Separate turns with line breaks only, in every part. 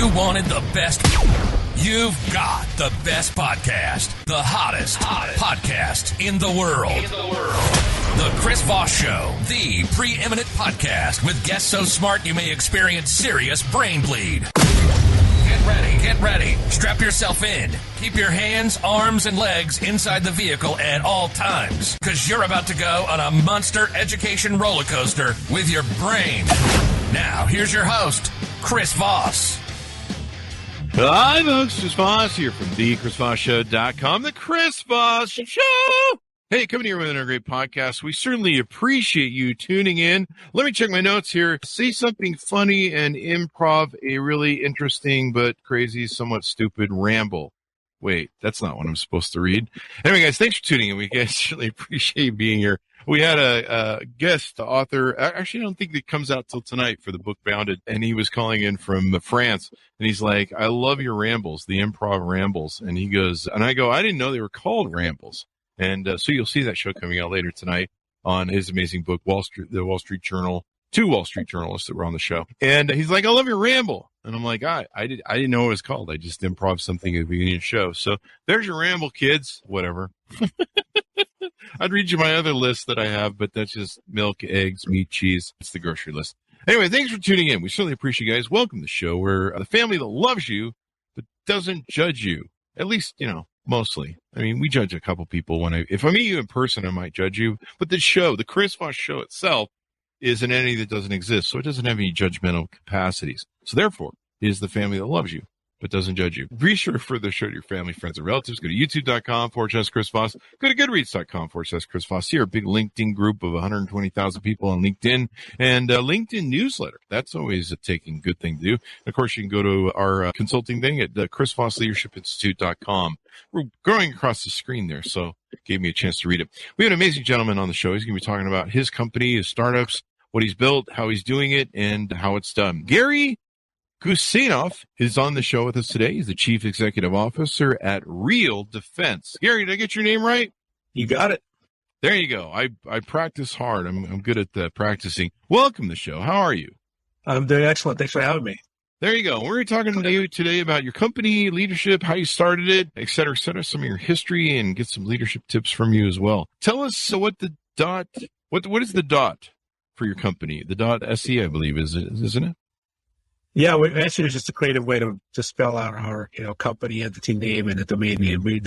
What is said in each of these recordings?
You wanted the best. You've got the best podcast. The hottest podcast in the world. The Chris Voss Show. The preeminent podcast with guests so smart you may experience serious brain bleed. Get ready. Strap yourself in. Keep your hands, arms, and legs inside the vehicle at all times, because you're about to go on a monster education roller coaster with your brain. Now, here's your host, Chris Voss.
Hi, folks. Chris Voss here from thechrisvossshow.com. The Chris Voss Show. Hey, coming here with another great podcast. We certainly appreciate you tuning in. Let me check my notes here. Say something funny and improv a really interesting but crazy, somewhat stupid ramble. Wait, that's not what I'm supposed to read. Anyway, guys, thanks for tuning in. We guys certainly appreciate you being here. We had a guest author. Actually, I don't think it comes out till tonight for the book Bounded. And he was calling in from France. And he's like, I love your rambles, the improv rambles. And he goes, and I go, I didn't know they were called rambles. And so you'll see that show coming out later tonight on his amazing book, The Wall Street Journal. 2 Wall Street journalists that were on the show. And he's like, I love your ramble. And I'm like, I didn't know what it was called. I just improv something at the beginning of the show. So there's your ramble, kids. Whatever. I'd read you my other list that I have, but that's just milk, eggs, meat, cheese. It's the grocery list. Anyway, thanks for tuning in. We certainly appreciate you guys. Welcome to the show where the family that loves you but doesn't judge you. At least, mostly. I mean, we judge a couple people. If I meet you in person, I might judge you. But the show, the Chris Voss Show itself, is an entity that doesn't exist. So it doesn't have any judgmental capacities. So therefore, it is the family that loves you but doesn't judge you. Be sure to further show to your family, friends, and relatives. Go to youtube.com/Chris Voss. Go to goodreads.com/Chris Voss. See our big LinkedIn group of 120,000 people on LinkedIn and LinkedIn newsletter. That's always a good thing to do. And of course, you can go to our consulting thing at ChrisVossLeadershipInstitute.com. We're growing across the screen there, so it gave me a chance to read it. We have an amazing gentleman on the show. He's going to be talking about his company, his startups, what he's built, how he's doing it, and how it's done. Gary Guseinov is on the show with us today. He's the Chief Executive Officer at RealDefense. Gary, did I get your name right?
You got it.
There you go. I practice hard. I'm good at practicing. Welcome to the show. How are you?
I'm doing excellent. Thanks for having me.
There you go. We're talking to you today about your company, leadership, how you started it, et cetera, some of your history, and get some leadership tips from you as well. Tell us what is the dot for your company? The .se, I believe, isn't it?
Yeah, actually, it's just a creative way to spell out our company entity name and the domain name. We're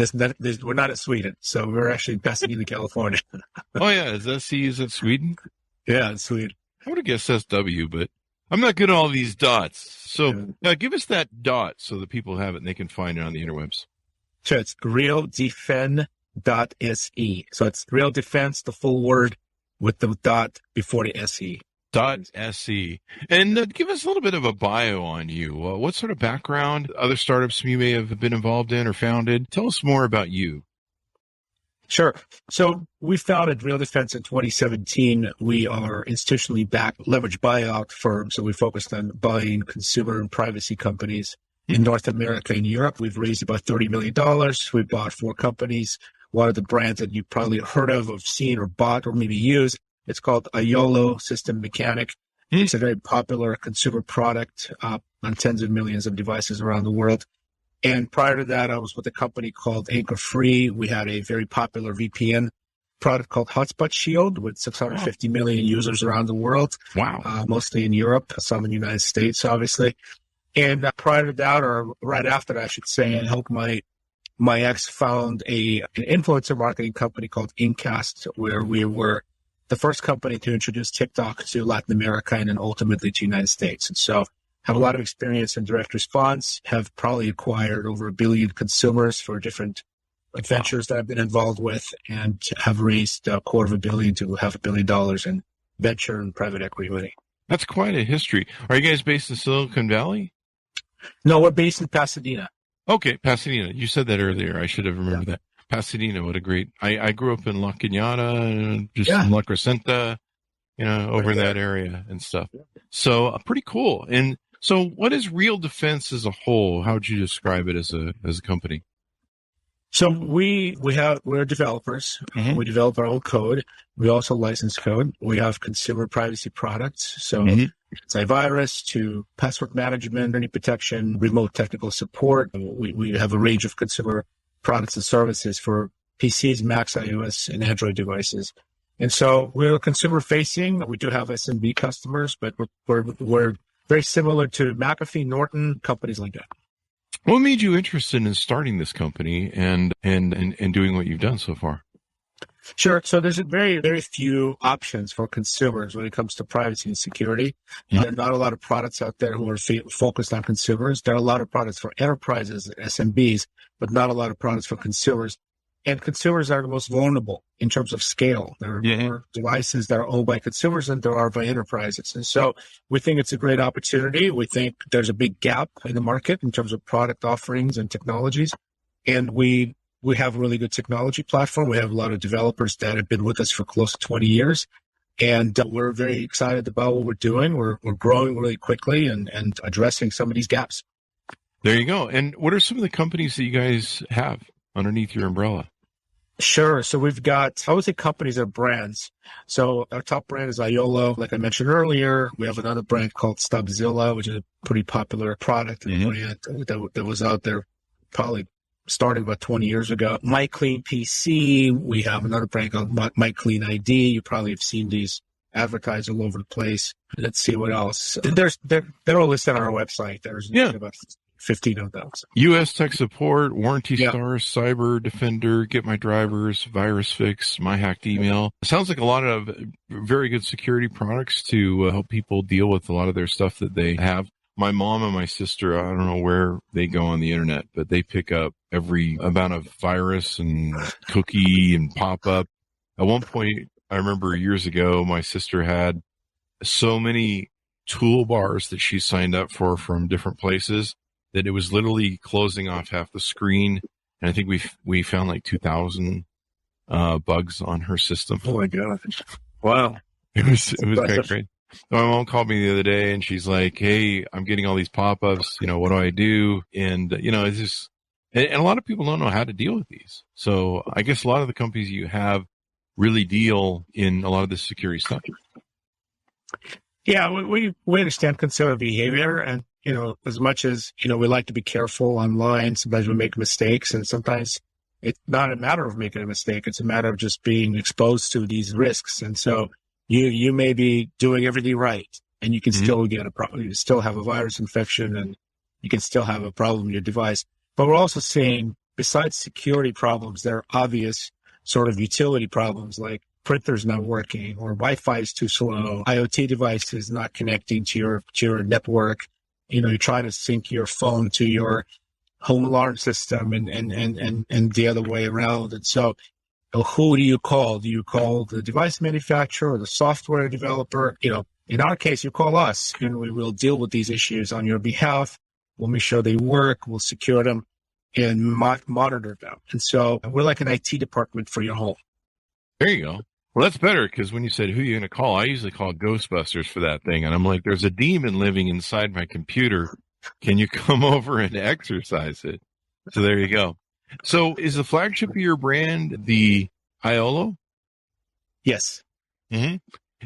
not at Sweden, so we're actually in Pasadena, California.
Oh yeah, is it Sweden?
Yeah, it's Sweden.
I would have guessed SW, but I'm not good at all these dots. So now give us that dot so that people have it and they can find it on the interwebs.
Sure, it's Realdefen.se. So it's Realdefense, the full word with the dot before the SE.
.se. And give us a little bit of a bio on you. What sort of background, other startups you may have been involved in or founded? Tell us more about you.
Sure. So we founded RealDefense in 2017. We are institutionally backed leverage buyout firm. So we focused on buying consumer and privacy companies in North America and Europe. We've raised about $30 million. We bought 4 companies. One of the brands that you probably heard of, seen or bought or maybe used, it's called Ayolo System Mechanic. It's a very popular consumer product on tens of millions of devices around the world. And prior to that, I was with a company called Anchor Free. We had a very popular VPN product called Hotspot Shield with 650 million users around the world.
Wow.
Mostly in Europe, some in the United States, obviously. And prior to that, or right after that, I should say, I helped my ex found an influencer marketing company called Incast, where we were the first company to introduce TikTok to Latin America and then ultimately to the United States. And so have a lot of experience in direct response, have probably acquired over 1 billion consumers for different ventures that I've been involved with, and have raised $250 million to $500 million in venture and private equity money.
That's quite a history. Are you guys based in Silicon Valley?
No, we're based in Pasadena.
Okay, Pasadena. You said that earlier. I should have remembered that. Pasadena, what a great... I grew up in La Cañada, in La Crescenta, over in that area and stuff. So pretty cool. And so what is RealDefense as a whole? How would you describe it as a company?
So we're developers.
Mhm.
We develop our own code. We also license code. We have consumer privacy products. So
Mhm.
it's antivirus to password management, identity protection, remote technical support. We have a range of consumer products and services for PCs, Macs, iOS, and Android devices. And so we're consumer facing. We do have SMB customers, but we're very similar to McAfee, Norton, companies like that.
What made you interested in starting this company and doing what you've done so far?
Sure. So there's very, very few options for consumers when it comes to privacy and security.
Mhm.
There are not a lot of products out there who are focused on consumers. There are a lot of products for enterprises, SMBs, but not a lot of products for consumers. And consumers are the most vulnerable in terms of scale. There are more devices that are owned by consumers than there are by enterprises. And so we think it's a great opportunity. We think there's a big gap in the market in terms of product offerings and technologies. And we have a really good technology platform. We have a lot of developers that have been with us for close to 20 years. And we're very excited about what we're doing. We're growing really quickly and addressing some of these gaps.
There you go. And what are some of the companies that you guys have underneath your umbrella?
Sure. So we've got, I would say companies are brands. So our top brand is Iolo. Like I mentioned earlier, we have another brand called Stubzilla, which is a pretty popular product and brand that was out there probably started about 20 years ago. MyClean PC. We have another brand called MyClean ID. You probably have seen these advertised all over the place. Let's see what else. They're all listed on our website. There's about 15 of those.
U.S. Tech Support, Warranty Stars, Cyber Defender, Get My Drivers, Virus Fix, My Hacked Email. It sounds like a lot of very good security products to help people deal with a lot of their stuff that they have. My mom and my sister, I don't know where they go on the internet, but they pick up every amount of virus and cookie and pop-up. At one point, I remember years ago, my sister had so many toolbars that she signed up for from different places that it was literally closing off half the screen. And I think we found like 2,000 bugs on her system.
Oh my God. Wow.
It was great. My mom called me the other day and she's like, "Hey, I'm getting all these pop-ups. What do I do?" And, it's just, and a lot of people don't know how to deal with these. So I guess a lot of the companies you have really deal in a lot of the security stuff.
Yeah, we understand consumer behavior, and as much as we like to be careful online, sometimes we make mistakes, and sometimes it's not a matter of making a mistake; it's a matter of just being exposed to these risks. And so you may be doing everything right, and you can still get a problem. You still have a virus infection, and you can still have a problem with your device. But we're also seeing, besides security problems, there are obvious sort of utility problems like printer's not working, or Wi-Fi is too slow, IoT devices not connecting to your network. You're trying to sync your phone to your home alarm system and the other way around. And so who do you call? Do you call the device manufacturer or the software developer? In our case, you call us, and we will deal with these issues on your behalf. We'll make sure they work. We'll secure them and monitor them. And so we're like an IT department for your home.
There you go. Well, that's better, because when you said who you're going to call, I usually call Ghostbusters for that thing. And I'm like, there's a demon living inside my computer. Can you come over and exorcise it? So there you go. So is the flagship of your brand the Iolo?
Yes.
Mm-hmm.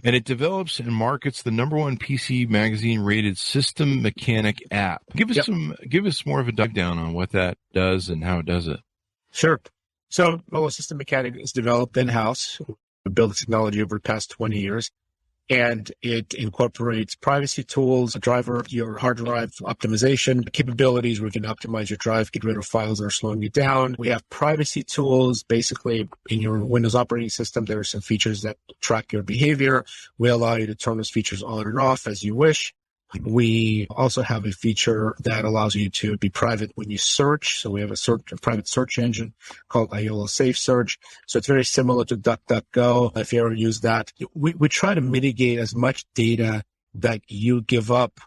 And it develops and markets the #1 PC magazine rated System Mechanic app. Give us more of a dive down on what that does and how it does it.
Sure. So, System Mechanic is developed in-house. We built the technology over the past 20 years, and it incorporates privacy tools, your hard drive optimization capabilities. We can optimize your drive, get rid of files that are slowing you down. We have privacy tools. Basically, in your Windows operating system, there are some features that track your behavior. We allow you to turn those features on and off as you wish. We also have a feature that allows you to be private when you search. So we have a private search engine called Iolo Safe Search. So it's very similar to DuckDuckGo. If you ever use that, we try to mitigate as much data that you give up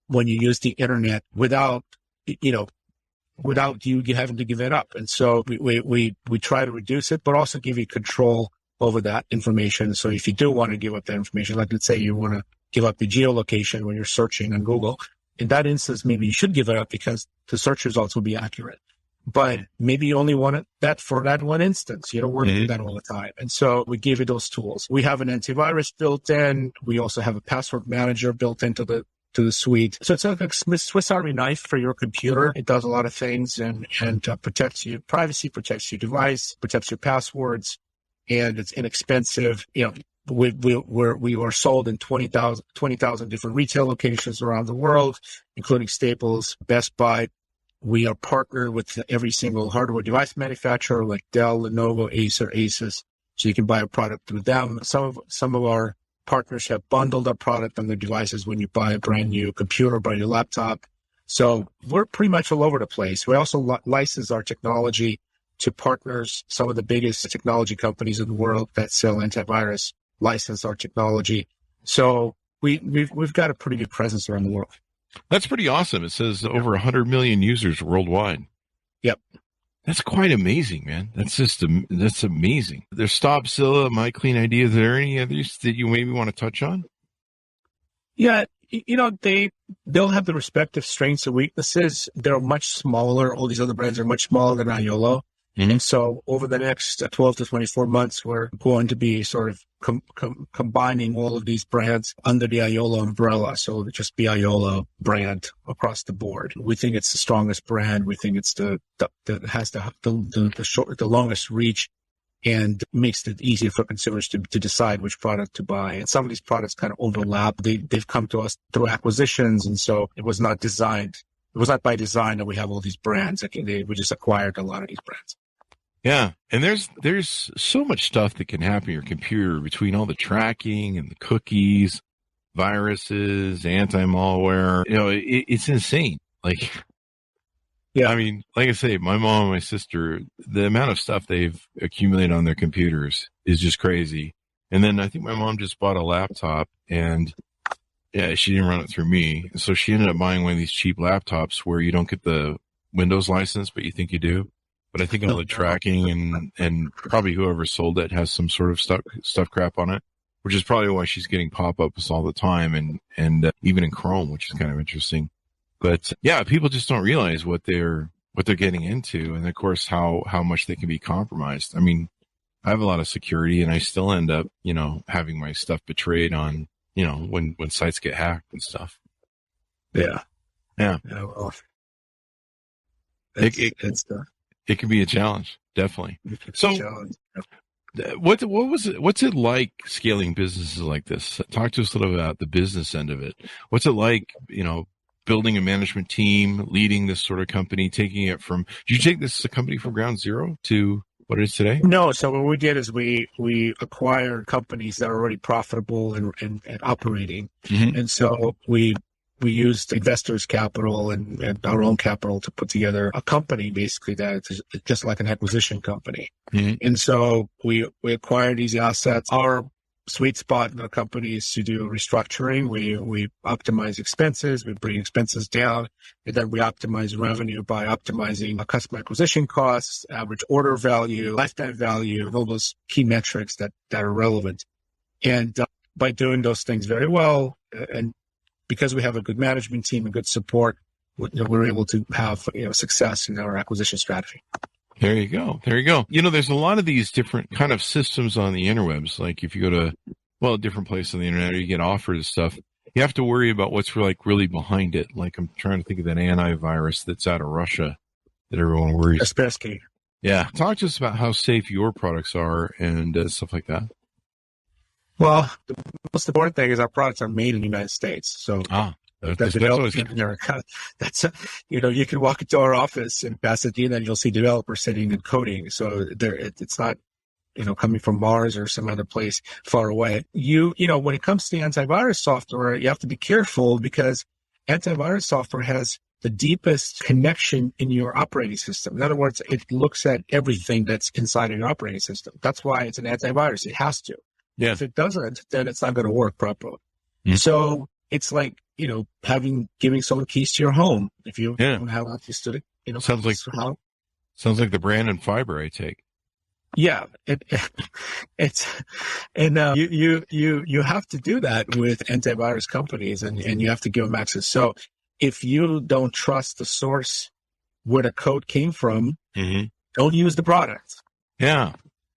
when you use the internet without you having to give it up. And so we try to reduce it, but also give you control over that information. So if you do want to give up that information, like let's say you want to give up the geolocation when you're searching on Google, in that instance, maybe you should give it up because the search results will be accurate. but maybe you only want that for that one instance. You don't work with that all the time. And so we give you those tools. We have an antivirus built in. We also have a password manager built into the suite. So it's like a Swiss Army knife for your computer. It does a lot of things and protects your privacy, protects your device, protects your passwords, and it's inexpensive. We are sold in 20,000 different retail locations around the world, including Staples, Best Buy. We are partnered with every single hardware device manufacturer like Dell, Lenovo, Acer, Asus. So you can buy a product through them. Some of our partners have bundled our product on their devices when you buy a brand new computer, brand new laptop. So we're pretty much all over the place. We also license our technology to partners. Some of the biggest technology companies in the world that sell antivirus license our technology. So we've got a pretty good presence around the world.
That's pretty awesome. It says over 100 million users worldwide.
Yep.
That's quite amazing, man. That's amazing. There's Stopzilla, My Clean ID. Is there any others that you maybe want to touch on?
Yeah, they'll have the respective strengths and weaknesses. They're much smaller. All these other brands are much smaller than Iolo. Mm-hmm. And so over the next 12 to 24 months, we're going to be sort of combining all of these brands under the Iolo umbrella. So it'll just be Iolo brand across the board. We think it's the strongest brand. We think it's that has the longest reach and makes it easier for consumers to decide which product to buy. And some of these products kind of overlap. They've come to us through acquisitions. And so it was not by design that we have all these brands. We just acquired a lot of these brands.
Yeah. And there's so much stuff that can happen in your computer between all the tracking and the cookies, viruses, anti-malware. It's insane. Yeah. I mean, like I say, my mom and my sister, the amount of stuff they've accumulated on their computers is just crazy. And then I think my mom just bought a laptop and yeah, she didn't run it through me. So she ended up buying one of these cheap laptops where you don't get the Windows license, but you think you do. But I think all the tracking and probably whoever sold it has some sort of stuff crap on it, which is probably why she's getting pop-ups all the time and even in Chrome, which is kind of interesting. But yeah, people just don't realize what they're getting into. And of course, how much they can be compromised. I mean, I have a lot of security and I still end up, having my stuff betrayed on, when sites get hacked and stuff.
Yeah.
Yeah.
Well,
it can be a challenge, definitely. So what's it like scaling businesses like this? Talk to us a little about the business end of it. What's it like, building a management team, leading this sort of company, taking it from, did you take this company from ground zero to what it is today?
No. So what we did is we acquired companies that are already profitable and operating. Mm-hmm. And so we used investors' capital and our own capital to put together a company basically that is just like an acquisition company. Mm-hmm. And so we acquired these assets. Our sweet spot in the company is to do restructuring. We optimize expenses, we bring expenses down, and then we optimize revenue by optimizing customer acquisition costs, average order value, lifetime value, all those key metrics that are relevant. And by doing those things very well, and because we have a good management team and good support, we're able to have success in our acquisition strategy.
There you go. There's a lot of these different kind of systems on the interwebs. Like if you go to, a different place on the internet, or you get offered and stuff, you have to worry about what's really behind it. Like I'm trying to think of that antivirus that's out of Russia that everyone worries.
Kaspersky.
Yeah. Talk to us about how safe your products are and stuff like that.
Well, the most important thing is our products are made in the United States. So that's in America. That's you can walk into our office in Pasadena and you'll see developers sitting and coding. So it's not coming from Mars or some other place far away. When it comes to the antivirus software, you have to be careful because antivirus software has the deepest connection in your operating system. In other words, it looks at everything that's inside of your operating system. That's why it's an antivirus. It has to. Yeah. If it doesn't, then it's not going to work properly. Mm-hmm. So it's like, giving someone keys to your home. If you don't have access to it,
sounds like the Brandon fiber I take.
Yeah. It's, and you have to do that with antivirus companies and you have to give them access. So if you don't trust the source where the code came from.
Mm-hmm.
Don't use the product.
Yeah.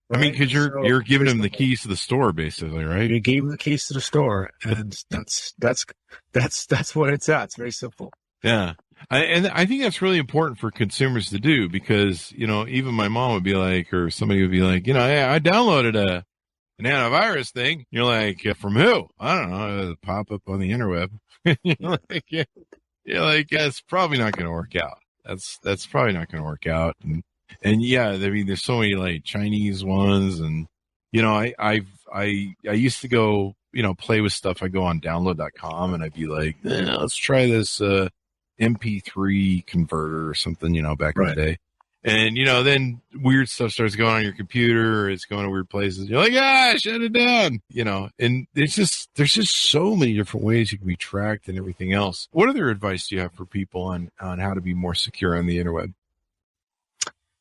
Right?
I mean, because you're giving them the keys to the store, basically, right?
You gave them the keys to the store, and that's what it's at. It's very simple.
Yeah. And I think that's really important for consumers to do because, even my mom would be like, or somebody would be like, hey, I downloaded an antivirus thing. You're like, from who? I don't know. It'll pop up on the interweb. You're like, it's probably not going to work out. That's probably not going to work out. And yeah, I mean, there's so many like Chinese ones, and I used to go, play with stuff. I go on download.com and I'd be like, let's try this MP3 converter or something, back in the day. And then weird stuff starts going on your computer, or it's going to weird places. You're like, shut it down, and there's just so many different ways you can be tracked and everything else. What other advice do you have for people on how to be more secure on the interweb?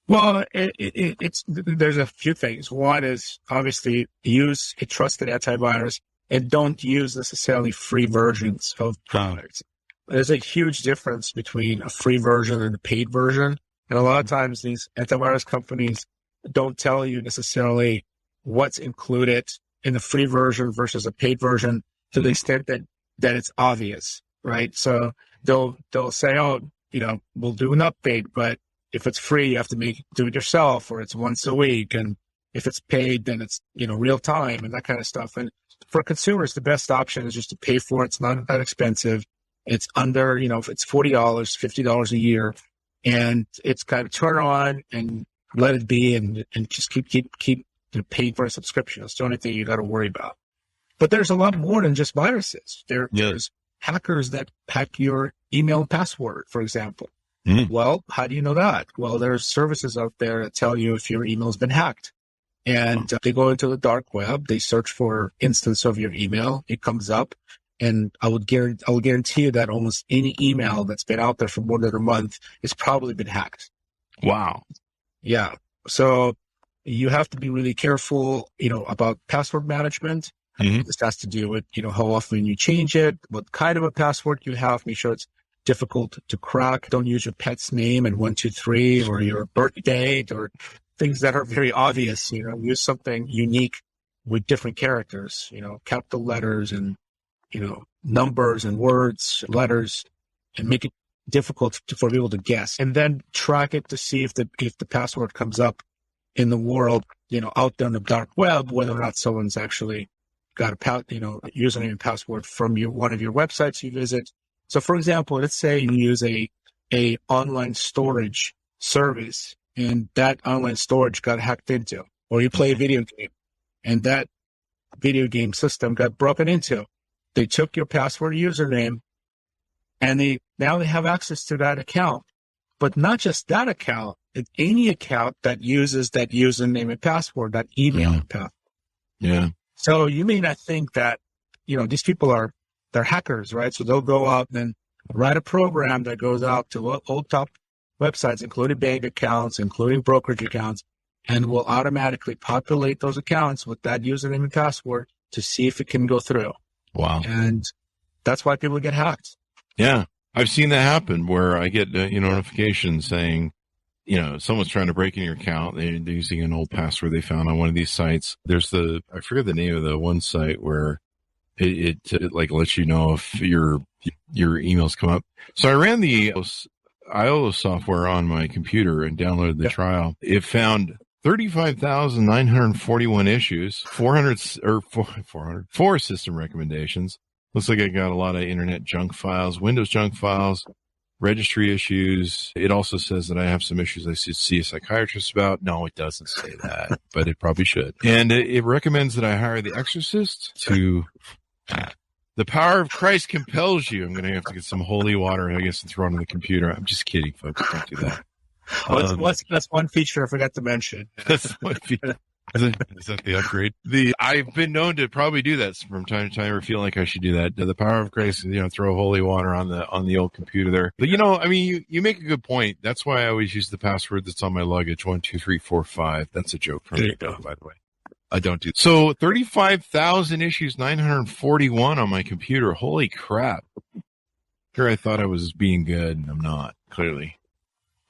Well, there's a few things. One is obviously use a trusted antivirus and don't use necessarily free versions of products. There's a huge difference between a free version and a paid version. And a lot of times these antivirus companies don't tell you necessarily what's included in the free version versus a paid version to the extent that it's obvious, right? So they'll say, we'll do an update, but if it's free, you have to do it yourself, or it's once a week. And if it's paid, then it's, real time and that kind of stuff. And for consumers, the best option is just to pay for it. It's not that expensive. It's under, if it's $40, $50 a year, and it's kind of turn on and let it be and just keep paying for a subscription. That's the only thing you got to worry about. But there's a lot more than just viruses. There's hackers that hack your email password, for example. Well, how do you know that? Well, there's services out there that tell you if your email's been hacked. And they go into the dark web, they search for instance of your email, it comes up, and I will guarantee you that almost any email that's been out there for more than a month has probably been hacked.
Wow.
Yeah. So you have to be really careful, about password management. This has to do with, how often you change it, what kind of a password you have, make sure it's difficult to crack. Don't use your pet's name and 123 or your birth date or things that are very obvious. Use something unique with different characters, capital letters and, numbers and words, letters, and make it difficult for people to guess. And then track it to see if the password comes up in the world, out there on the dark web, whether or not someone's actually got a username and password from one of your websites you visit. So, for example, let's say you use a online storage service, and that online storage got hacked into, or you play a video game, and that video game system got broken into. They took your password username, and now they have access to that account. But not just that account, it's any account that uses that username and password, that email and password.
Yeah.
So you may not think that, these people they're hackers, right? So they'll go out and write a program that goes out to all top websites, including bank accounts, including brokerage accounts, and will automatically populate those accounts with that username and password to see if it can go through.
Wow.
And that's why people get hacked.
Yeah. I've seen that happen where I get notifications saying, someone's trying to break into your account. They're using an old password they found on one of these sites. There's I forget the name of the one site where it like lets you know if your emails come up. So I ran the IO software on my computer and downloaded the trial. It found 35,941 issues, 4 system recommendations. Looks like I got a lot of internet junk files, Windows junk files, registry issues. It also says that I have some issues I should see a psychiatrist about. No, it doesn't say that, but it probably should. And it recommends that I hire the exorcist to... The power of Christ compels you. I'm going to have to get some holy water, I guess, and throw it on the computer. I'm just kidding, folks. Don't do that.
That's one feature I forgot to mention.
That's one feature. Is that the upgrade? I've been known to probably do that from time to time, or feel like I should do that. The power of Christ, throw holy water on the old computer there. But you make a good point. That's why I always use the password that's on my luggage, 12345. That's a joke from me, by the way. I don't do that. So 35,000 issues, 941 on my computer. Holy crap! Here I thought I was being good, and I'm not, clearly.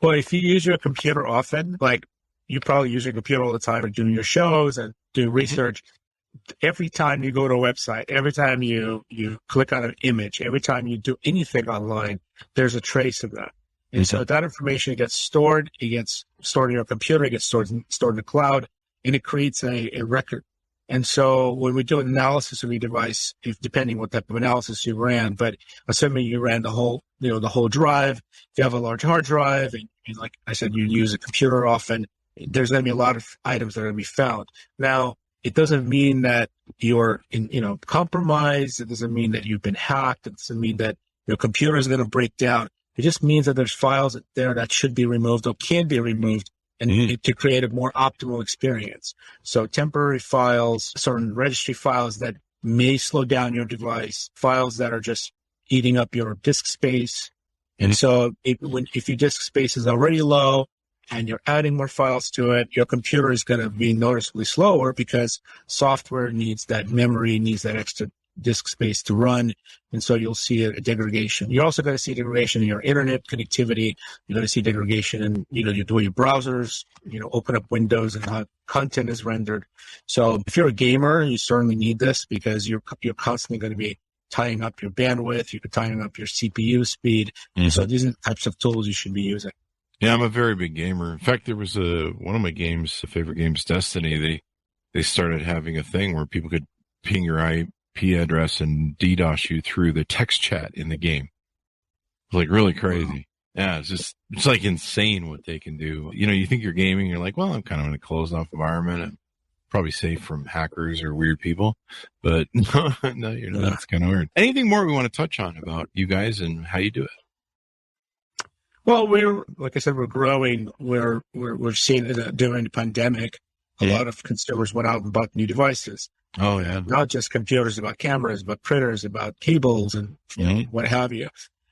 Well, if you use your computer often, like you probably use your computer all the time and doing your shows and doing research, every time you go to a website, every time you click on an image, every time you do anything online, there's a trace of that. And so that information gets stored. It gets stored in your computer. It gets stored in the cloud, and it creates a record. And so when we do an analysis of your device, if depending what type of analysis you ran, but assuming you ran the whole drive, if you have a large hard drive, and like I said, you use a computer often, there's going to be a lot of items that are going to be found. Now, it doesn't mean that you're compromised. It doesn't mean that you've been hacked. It doesn't mean that your computer is going to break down. It just means that there's files there that should be removed or can be removed and to create a more optimal experience. So temporary files, certain registry files that may slow down your device, files that are just eating up your disk space. And so if your disk space is already low and you're adding more files to it, your computer is going to be noticeably slower because software needs that memory, needs that extra disk space to run. And so you'll see a degradation. You're also going to see degradation in your internet connectivity. You're going to see degradation in, your browsers, open up windows and how content is rendered. So if you're a gamer, you certainly need this because you're constantly going to be tying up your bandwidth. You're tying up your CPU speed. So these are the types of tools you should be using.
Yeah, I'm a very big gamer. In fact, there was one of my games, favorite games, Destiny. They started having a thing where people could ping your IP address and DDoS you through the text chat in the game. It's like really crazy. Yeah, it's like insane what they can do. You think you're gaming, you're like, well, I'm kind of in a closed off environment. I'm probably safe from hackers or weird people, but no, that's kind of weird. Anything more we want to touch on about you guys and how you do it?
Well, like I said, we're growing. We're seeing it during the pandemic. A lot of consumers went out and bought new devices.
Oh, yeah.
Not just computers, about cameras, about printers, about cables and what have you.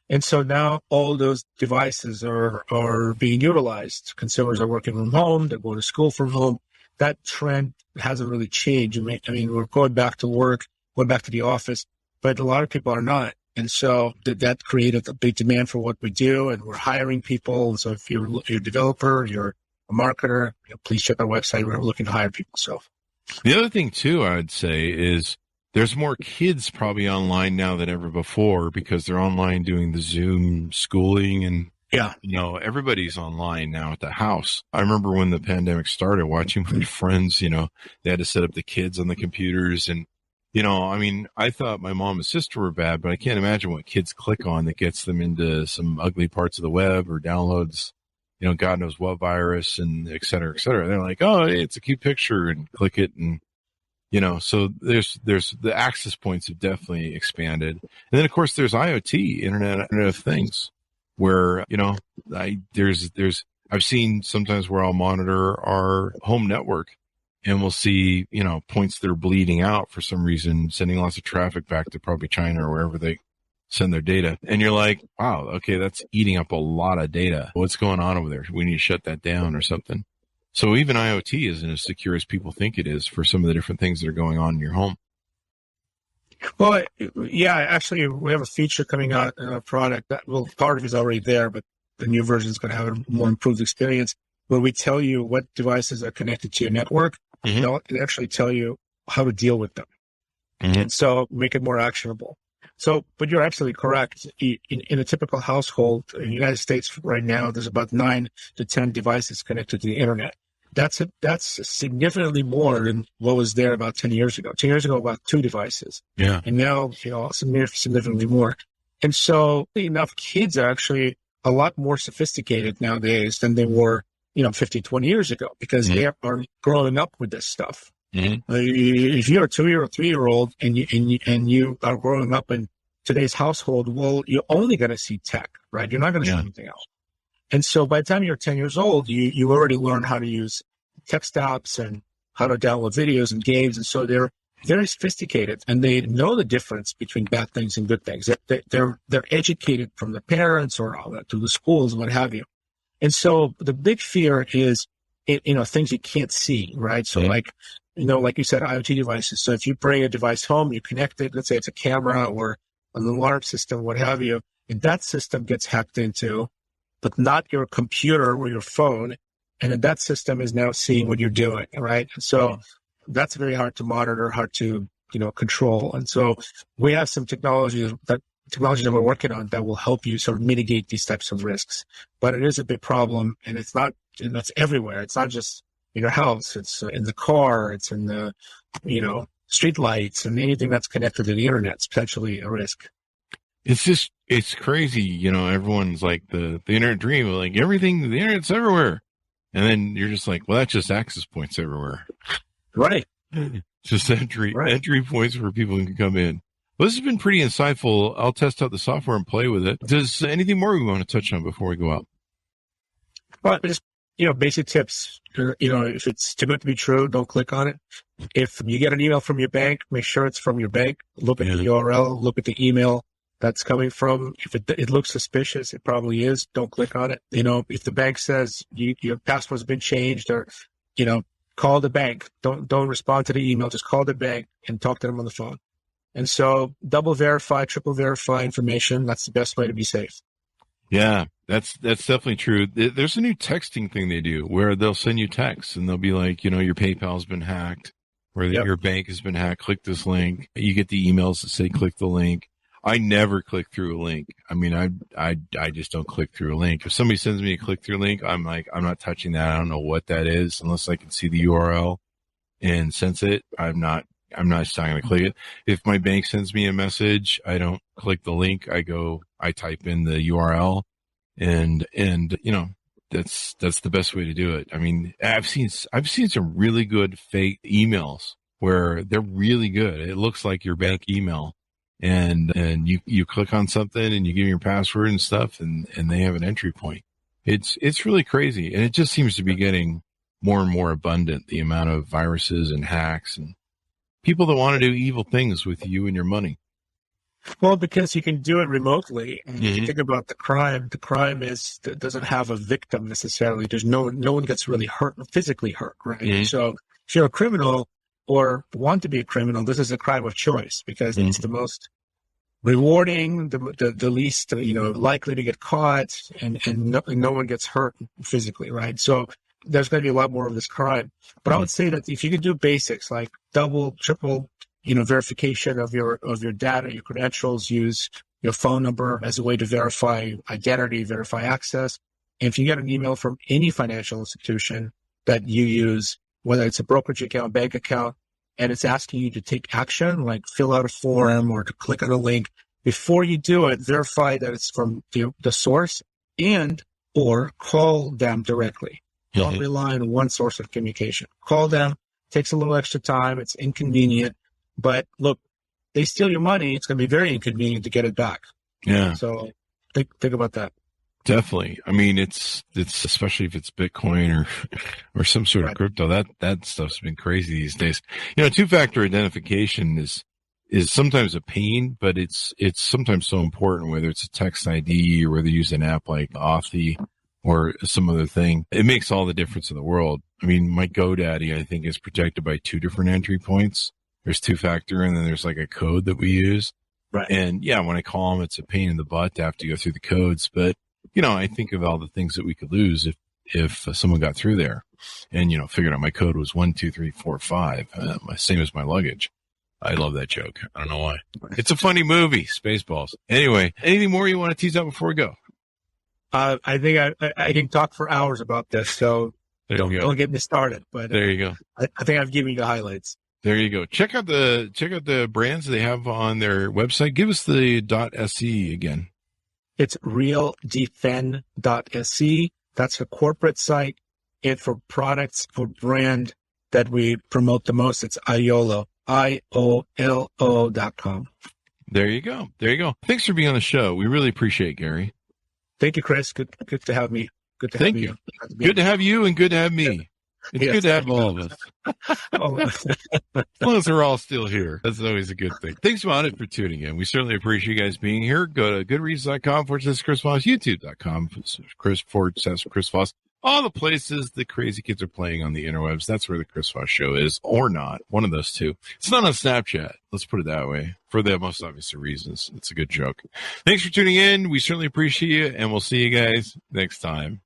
And so now all those devices are being utilized. Consumers are working from home. They're going to school from home. That trend hasn't really changed. I mean, we're going back to work, going back to the office, but a lot of people are not. And so that created a big demand for what we do, and we're hiring people. And so if you're a developer, you're a marketer, please check our website. We're looking to hire people. So
the other thing too, I would say, is there's more kids probably online now than ever before because they're online doing the Zoom schooling and everybody's online now at the house. I remember when the pandemic started watching my friends, they had to set up the kids on the computers and I thought my mom and sister were bad, but I can't imagine what kids click on that gets them into some ugly parts of the web or downloads, God knows what virus and et cetera, et cetera. They're like, oh, hey, it's a cute picture and click it. And, so there's the access points have definitely expanded. And then of course there's IoT, Internet of Things, where, I've seen sometimes where I'll monitor our home network. And we'll see, points that are bleeding out for some reason, sending lots of traffic back to probably China or wherever they send their data. And you're like, wow, okay, that's eating up a lot of data. What's going on over there? We need to shut that down or something. So even IoT isn't as secure as people think it is for some of the different things that are going on in your home.
Well, yeah, actually, we have a feature coming out in our product that, part of it is already there, but the new version is going to have a more improved experience where we tell you what devices are connected to your network. They'll actually tell you how to deal with them. And so make it more actionable. So, but you're absolutely correct. In a typical household in the United States right now, there's about 9 to 10 devices connected to the internet. That's significantly more than what was there about 10 years ago. 10 years ago, about 2 devices. Yeah. And now, significantly more. And so enough kids are actually a lot more sophisticated nowadays than they were 15, 20 years ago, because they are growing up with this stuff. If you're a 2-year or 3-year-old and you are growing up in today's household, well, you're only going to see tech, right? You're not going to see anything else. And so by the time you're 10 years old, you already learn how to use text apps and how to download videos and games. And so they're very sophisticated and they know the difference between bad things and good things. They're educated from the parents or through the schools and what have you. And so the big fear is, things you can't see, right? So like you said, IoT devices. So if you bring a device home, you connect it, let's say it's a camera or an alarm system, what have you, and that system gets hacked into, but not your computer or your phone. And then that system is now seeing what you're doing, right? So that's very hard to monitor, hard to, control. And so we have some technology that we're working on that will help you sort of mitigate these types of risks. But it is a big problem, and that's everywhere. It's not just in your house. It's in the car. It's in the, street lights, and anything that's connected to the internet is potentially a risk.
It's crazy. Everyone's like the internet dream, like everything, the internet's everywhere. And then you're just like, well, that's just access points everywhere.
Right.
Just entry points where people can come in. Well, this has been pretty insightful. I'll test out the software and play with it. Does anything more we want to touch on before we go out?
Well, just, basic tips. If it's too good to be true, don't click on it. If you get an email from your bank, make sure it's from your bank. Look at the URL, look at the email that's coming from. If it looks suspicious, it probably is. Don't click on it. If the bank says your password's been changed, or, call the bank. Don't respond to the email. Just call the bank and talk to them on the phone. And so double verify, triple verify information. That's the best way to be safe.
Yeah, that's definitely true. There's a new texting thing they do where they'll send you texts and they'll be like, your PayPal's been hacked, or your bank has been hacked. Click this link. You get the emails that say click the link. I never click through a link. I mean, I just don't click through a link. If somebody sends me a click through link, I'm like, I'm not touching that. I don't know what that is unless I can see the URL and sense it. I'm not just not going to click it. If my bank sends me a message, I don't click the link. I type in the URL and that's the best way to do it. I mean, I've seen some really good fake emails where they're really good. It looks like your bank email. And you click on something and you give your password and stuff and they have an entry point. It's really crazy. And it just seems to be getting more and more abundant, the amount of viruses and hacks and people that want to do evil things with you and your money.
Well, because you can do it remotely. And if you think about the crime doesn't have a victim necessarily. There's no one gets really hurt, physically hurt, right? Mm-hmm. So if you're a criminal or want to be a criminal, this is a crime of choice because it's the most rewarding, the least likely to get caught, and no one gets hurt physically, right? So there's going to be a lot more of this crime. But I would say that if you can do basics like double, triple, verification of your data, your credentials, use your phone number as a way to verify identity, verify access. And if you get an email from any financial institution that you use, whether it's a brokerage account, bank account, and it's asking you to take action, like fill out a form or to click on a link, before you do it, verify that it's from the source and or call them directly. Don't rely on one source of communication. Call them. Takes a little extra time. It's inconvenient. But look, they steal your money. It's going to be very inconvenient to get it back.
Yeah.
So think about that.
Definitely. I mean, it's especially if it's Bitcoin or some sort of crypto. That stuff's been crazy these days. Two-factor identification is sometimes a pain, but it's sometimes so important, whether it's a text ID or whether you use an app like Authy or some other thing. It makes all the difference in the world. I mean, my GoDaddy, I think, is protected by 2 different entry points. There's two-factor, and then there's like a code that we use.
Right.
And yeah, when I call them, it's a pain in the butt to have to go through the codes, but I think of all the things that we could lose if someone got through there and, figured out my code was 1, 2, 3, 4, 5, same as my luggage. I love that joke. I don't know why. It's a funny movie, Spaceballs. Anyway, anything more you want to tease out before we go?
I think I can talk for hours about this, so don't get me started. But
there you go.
I think I've given you the highlights.
There you go. Check out the brands they have on their website. Give us the .se again.
It's Realdefen.se. That's a corporate site. And for products, for brand that we promote the most, it's IOLO, IOLO.com.
There you go. Thanks for being on the show. We really appreciate it, Gary.
Thank you, Chris. Good to have me.
Thank you. Good to have you and good to have me. It's good to have all of us. As long as we're all still here. That's always a good thing. Thanks, Monet, for tuning in. We certainly appreciate you guys being here. Go to goodreads.com/Chris Voss, youtube.com/Chris Voss. all the places the crazy kids are playing on the interwebs. That's where the Chris Voss Show is, or not. One of those two. It's not on Snapchat. Let's put it that way. For the most obvious reasons. It's a good joke. Thanks for tuning in. We certainly appreciate you, and we'll see you guys next time.